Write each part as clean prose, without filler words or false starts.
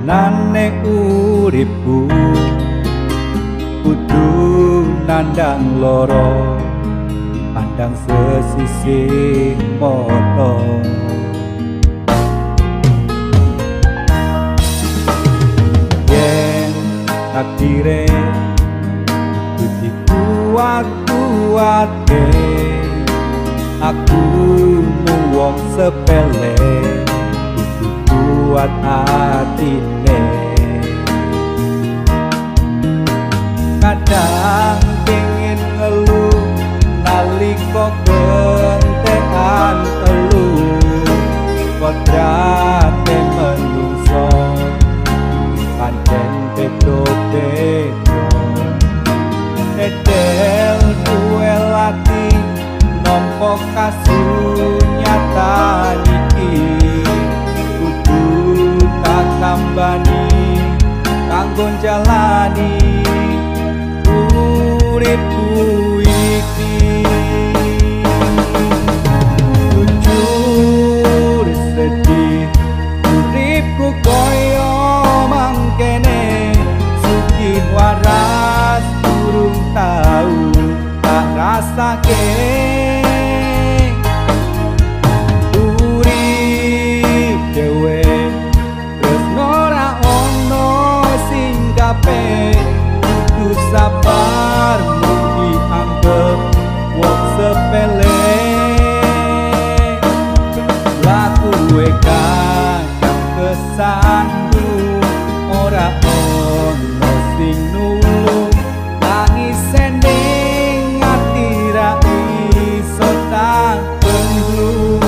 Nane uripku kudu nandang loro pandang sesisih moto yen takdire kudu kuat-kuate aku wong sepele kuat hatine kadang pengin ngeluh nalika gentekan telu kodrate menungso pancen beda-beda edel duwe lati nampa kasunyatan iki tambani kanggo jalani uripku iki jujur sedih uripku koyo mangkene sugih waras durung tau tak rasake urip dhewe kudu sabar mung dianggep wong sepele laku kadang kesandung ora ono sing nulung nangis ning ati ra iso tak bendung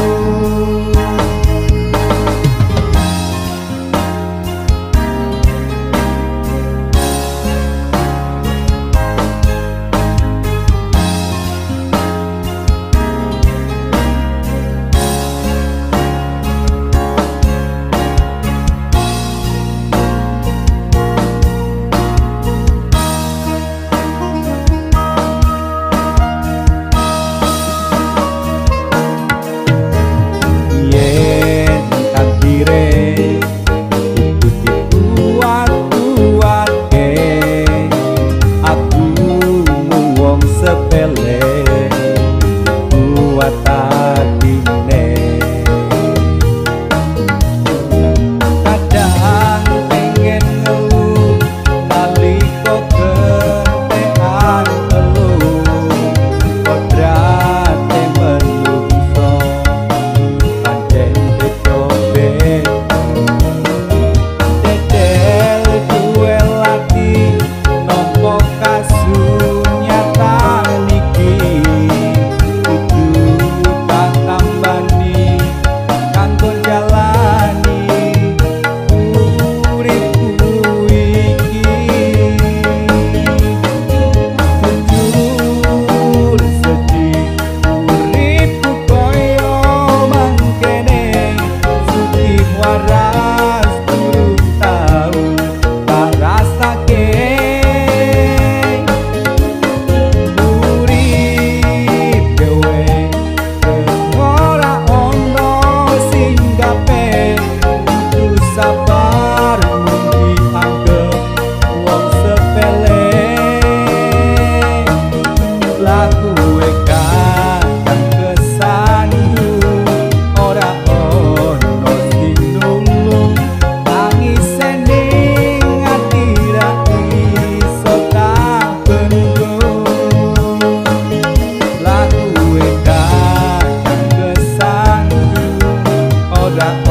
Ora